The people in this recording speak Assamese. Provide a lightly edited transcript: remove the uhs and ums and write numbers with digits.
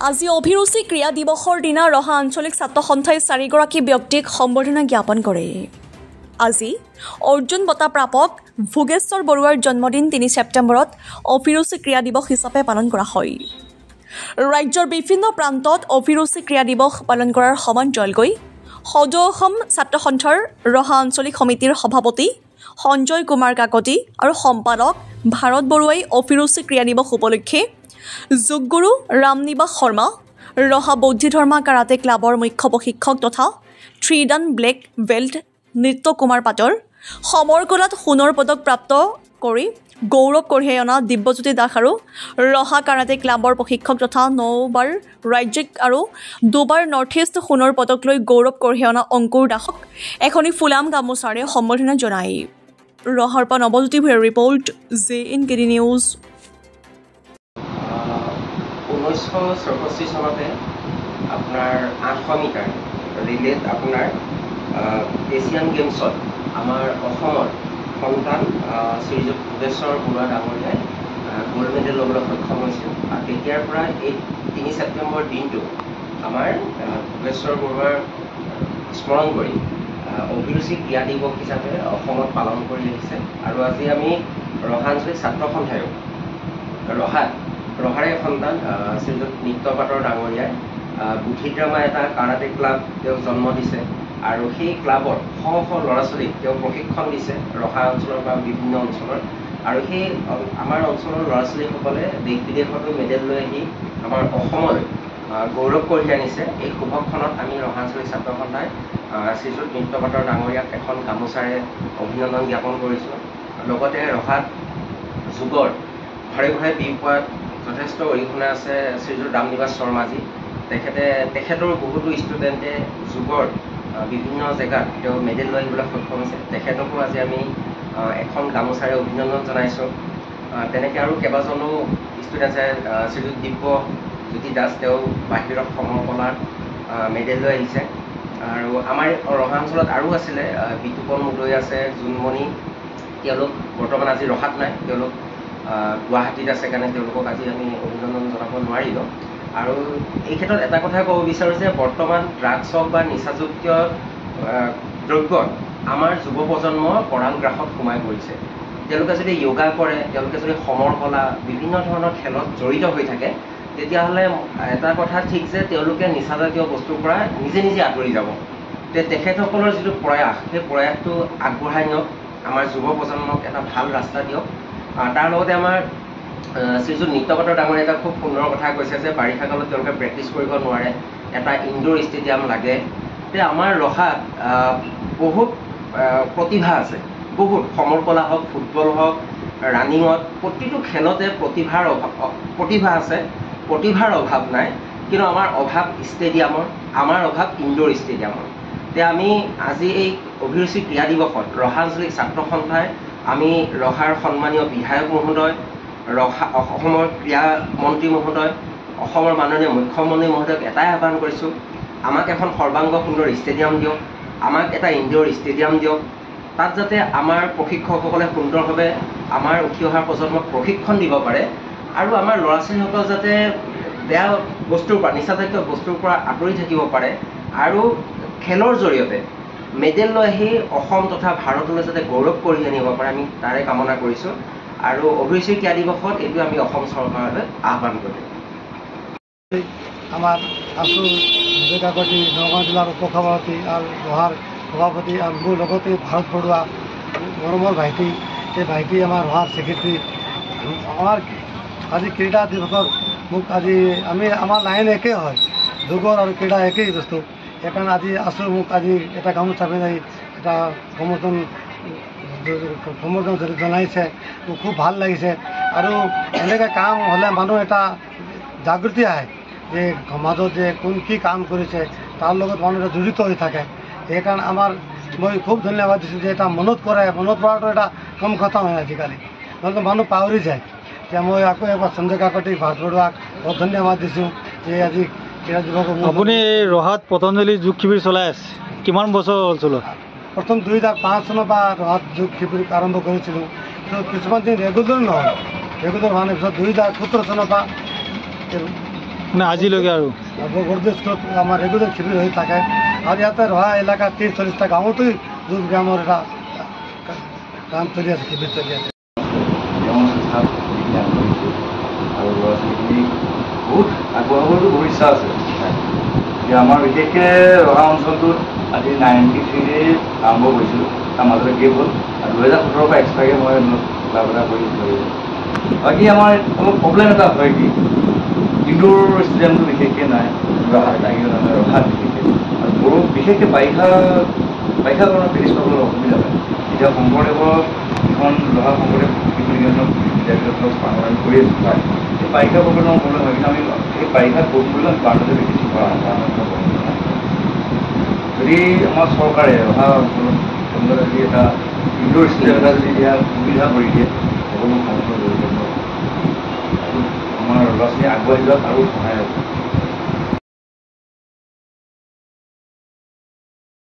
আজি অভিৰুচি ক্ৰীড়া দিৱসৰ দিনা ৰহা আঞ্চলিক ছাত্ৰ সন্থাই 4গৰাকী ব্যক্তিক সম্বৰ্ধনা জ্ঞাপন কৰে। আজি অৰ্জুন বঁটা প্ৰাপক ভোগেশ্বৰ বৰুৱাৰ জন্মদিন 3 ছেপ্টেম্বৰত অভিৰুচি ক্ৰীড়া দিৱস হিচাপে পালন কৰা হয়। ৰাজ্যৰ বিভিন্ন প্ৰান্তত অভিৰুচি ক্ৰীড়া দিৱস পালন কৰাৰ সমান্তৰালকৈ সদৌ অসম ছাত্ৰ সন্থাৰ ৰহা আঞ্চলিক সমিতিৰ সভাপতি সঞ্জয় কুমাৰ কাকতি আৰু সম্পাদক ভাৰত বৰুৱাই অভিৰুচি ক্ৰীড়া দিৱস উপলক্ষে যোগগুৰু ৰামনিবাস শৰ্মা, ৰহা বৌদ্ধ ধৰ্মা কাৰাটে ক্লাবৰ মুখ্য প্ৰশিক্ষক তথা 3 ডান ব্লেক বেল্ট নৃত্য কুমাৰ পাটৰ, সমৰ কলাত সোণৰ পদক প্ৰাপ্ত কৰি গৌৰৱ কঢ়িয়াই অনা দিব্যজ্যোতি দাস আৰু ৰহা কাৰাটে ক্লাবৰ প্ৰশিক্ষক তথা 9বাৰ ৰাজ্যিক আৰু 2বাৰ নৰ্থ ইষ্ট সোণৰ পদক লৈ গৌৰৱ কঢ়িয়াই অনা অংকুৰ দাসক এখনি ফুলাম গামোচাৰে সম্বৰ্ধনা জনায়। ৰহাৰ পৰা নৱজ্যোতি ভূঞাৰ ৰিপৰ্ট, JNKD নিউজ। 1964 চনতে আপোনাৰ 800 মিটাৰ ৰিলেত আপোনাৰ এছিয়ান গেমছত আমাৰ অসমৰ সন্তান শ্ৰীযুত ভোগেশ্বৰ বৰুৱা ডাঙৰীয়াই গোল্ড মেডেল ল'বলৈ সক্ষম হৈছিল। আৰু তেতিয়াৰ পৰা এই 3 ছেপ্টেম্বৰ দিনটো আমাৰ ভোগেশ্বৰ বৰুৱাৰ স্মৰণ কৰি অভিৰুচি ক্ৰীড়া দিৱস হিচাপে অসমত পালন কৰি আহিছে। আৰু আজি আমি ৰহা আঞ্চলিক ছাত্ৰ সন্থায়ো ৰহাৰে সন্তান শ্ৰীযুত নৃত্য পাটৰ ডাঙৰীয়াই বুদ্ধিড্ৰামা এটা কাৰাটে ক্লাব তেওঁক জন্ম দিছে আৰু সেই ক্লাবৰ শ ল'ৰা ছোৱালীক তেওঁ প্ৰশিক্ষণ দিছে ৰহা অঞ্চলৰ পৰা বিভিন্ন অঞ্চলৰ। আৰু সেই আমাৰ অঞ্চলৰ ল'ৰা ছোৱালীসকলে দেশ বিদেশতো মেডেল লৈ আহি আমাৰ অসমলৈ গৌৰৱ কঢ়িয়াই আনিছে। এই শুভক্ষণত আমি ৰহা আঞ্চলিক ছাত্ৰ সন্থাই শ্ৰীযুত নৃত্য পাটৰ ডাঙৰীয়াক এখন গামোচাৰে অভিনন্দন জ্ঞাপন কৰিছোঁ। লগতে ৰহাত যোগৰ ঘৰে ঘৰে বিয়পোৱাত যথেষ্ট অৰিহণা আছে শ্ৰীযুত ৰামনিবাস শৰ্মাজী। তেখেতৰ বহুতো ষ্টুডেণ্টে যোগৰ বিভিন্ন জেগাত তেওঁ মেডেল লৈ আহিবলৈ সক্ষম হৈছে। তেখেতকো আজি আমি এখন গামোচাৰে অভিনন্দন জনাইছোঁ। তেনেকৈ আৰু কেইবাজনো ষ্টুডেণ্টছে শ্ৰীযুত দিব্যজ্যোতি দাস তেওঁ বাহিৰত সমৰ কলাত মেডেল লৈ আহিছে। আৰু আমাৰ ৰহা অঞ্চলত আৰু আছিলে বিতুপন মুদৈ আছে, জোনমণি, তেওঁলোক বৰ্তমান আজি ৰহাত নাই, তেওঁলোক গুৱাহাটীত আছে কাৰণে তেওঁলোকক আজি আমি অভিনন্দন জনাব নোৱাৰিলোঁ। আৰু এই ক্ষেত্ৰত এটা কথা ক'ব বিচাৰোঁ যে বৰ্তমান ড্ৰাগছ হওক বা নিচাযুক্ত দ্ৰব্যত আমাৰ যুৱ প্ৰজন্ম কৰাল গ্ৰাসত সোমাই পৰিছে। তেওঁলোকে যদি য়োগা কৰে, তেওঁলোকে যদি সমৰ কলা বিভিন্ন ধৰণৰ খেলত জড়িত হৈ থাকে, তেতিয়াহ'লে এটা কথা ঠিক যে তেওঁলোকে নিচাজাতীয় বস্তুৰ পৰা নিজে নিজে আঁতৰি যাব। তেখেতসকলৰ যিটো প্ৰয়াস, সেই প্ৰয়াসটো আগবঢ়াই নিয়ক, আমাৰ যুৱ প্ৰজন্মক এটা ভাল ৰাস্তা দিয়ক। তাৰ লগতে আমাৰ শ্ৰীযুত নৃত্য পাটৰ ডাঙৰীয়াই এটা খুব সুন্দৰ কথা কৈছে যে বাৰিষা কালত তেওঁলোকে প্ৰেক্টিচ কৰিব নোৱাৰে, এটা ইনডোৰ ষ্টেডিয়াম লাগে। আমাৰ ৰহাত বহুত প্ৰতিভা আছে, বহুত সমৰ কলা হওক, ফুটবল হওক, ৰানিঙত, প্ৰতিটো খেলতে প্ৰতিভা আছে, প্ৰতিভাৰ অভাৱ নাই। কিন্তু আমাৰ অভাৱ ষ্টেডিয়ামৰ, আমাৰ অভাৱ ইনডোৰ ষ্টেডিয়ামৰ। আমি আজি এই অভিৰুচি ক্ৰীড়া দিৱসত ৰহা আঞ্চলিক ছাত্ৰ সন্থাই আমি ৰহাৰ সন্মানীয় বিধায়ক মহোদয়, অসমৰ ক্ৰীড়া মন্ত্ৰী মহোদয়, অসমৰ মাননীয় মুখ্যমন্ত্ৰী মহোদয়ক এটাই আহ্বান কৰিছোঁ, আমাক এখন সৰ্বাংগ সুন্দৰ ষ্টেডিয়াম দিয়ক, আমাক এটা ইনডোৰ ষ্টেডিয়াম দিয়ক। তাত যাতে আমাৰ প্ৰশিক্ষকসকলে সুন্দৰভাৱে আমাৰ উঠি অহা প্ৰজন্মক প্ৰশিক্ষণ দিব পাৰে আৰু আমাৰ ল'ৰা ছোৱালীসকল যাতে বেয়া বস্তুৰ পৰা, নিচাজাতীয় বস্তুৰ পৰা আঁতৰি থাকিব পাৰে আৰু খেলৰ জৰিয়তে মেডেল লৈ আহি অসম তথা ভাৰতলৈ যাতে গৌৰৱ কঢ়িয়াই আনিব পাৰে, আমি তাৰে কামনা কৰিছোঁ। আৰু অভিৰুচি ক্ৰীড়া দিৱসত এইটো আমি অসম চৰকাৰলৈ আহ্বান কৰিম। আমাৰ আছু কাকতি নগাঁও জিলাৰ উপসভাপতি আৰু ৰহাৰ সভাপতি আৰু মোৰ লগতে ভাৰত বৰুৱা মৰমৰ ভাইটি, এই ভাইটি আমাৰ ৰহাৰ ছেক্ৰেটাৰী। আমাৰ আজি ক্ৰীড়া দিৱসত মোক আজি আমাৰ লাইন একেই হয়, যোগৰ আৰু ক্ৰীড়া একেই বস্তু। সেইকাৰণে আজি আছো, মোক আজি এটা গামোচা পিন্ধাই এটা সমৰ্থন জনাইছে, মোক খুব ভাল লাগিছে। আৰু এনেকৈ কাম হ'লে মানুহ এটা জাগৃতি আহে যে সমাজত যে কোন কি কাম কৰিছে তাৰ লগত মানুহ এটা জড়িত হৈ থাকে। সেইকাৰণে মই খুব ধন্যবাদ দিছোঁ যে এটা মনত পৰাটো এটা কম কথা হয় আজিকালি, নহ'লে মানুহ পাহৰি যায়। এতিয়া মই আকৌ এবাৰ সঞ্জয় কাকতি, ভাৰত বৰুৱাক বহুত ধন্যবাদ দিছোঁ যে আজি ক্ৰীড়া দিৱস। আপুনি ৰহাত পতঞ্জলি যোগ শিবিৰ চলাই আছে, কিমান বছৰ হ'ল চলোৱা? প্ৰথম 2005 চনৰ পৰা ৰহাত যোগ শিবিৰ আৰম্ভ কৰিছিলোঁ। কিছুমান দিন ৰেগুলাৰ নহয়, ৰেগুলাৰ হোৱা নাই। পিছত 2017 চনৰ পৰা মানে আজিলৈকে আৰু বৰদৈ স্কুলত আমাৰ ৰেগুলাৰ শিবিৰ হৈ থাকে আৰু ইয়াতে ৰহা এলেকা 30-40টা গাঁৱতো যুৱ ব্যায়ামৰ এটা কাম চলি আছে, শিবিৰ চলি আছে। আৰু ল'ৰা ছোৱালীখিনি বহুত আগবঢ়াবতো বহুত ইচ্ছা আছে। এতিয়া আমাৰ বিশেষকৈ ৰহা অঞ্চলটোত আজি 93 আৰম্ভ কৰিছিলোঁ, তাৰ মাজতে গেপ হ'ল আৰু 2017 পৰা এক্সট্ৰাকৈ মই ক্লাব এটা কৰি ধৰিলোঁ। বাকী আমাৰ অলপ প্ৰব্লেম এটা হয় কি ইনডোৰ ষ্টেডিয়ামটো বিশেষকৈ নাই ৰহাত, ৰহাত বিশেষকৈ আৰু বিশেষকৈ বাৰিষা কাৰণত ফিনিছ কৰিবলৈ অসুবিধা হয়। এতিয়া শংকৰদেৱৰ এখন ৰহা শংকৰদেৱ বিদ্যালয়ক পালন কৰি আছোঁ তাত এই বাৰিষা প্ৰব্লেমৰ প্ৰব্লেম হয়, কিন্তু আমি সেই বাৰিষাত বৰষুণ বানতে বেছি কৰা যদি আমাৰ চৰকাৰে ৰহা অঞ্চলত তেনেকুৱা যদি এটা ইনডোৰ ষ্টেডিয়াম এটা যদি ইয়াৰ সুবিধা কৰি দিয়ে সকলো সংস্থা জড়িত আমাৰ ল'ৰা ছোৱালী আগুৱাই যোৱাত আৰু সহায় হ'ব।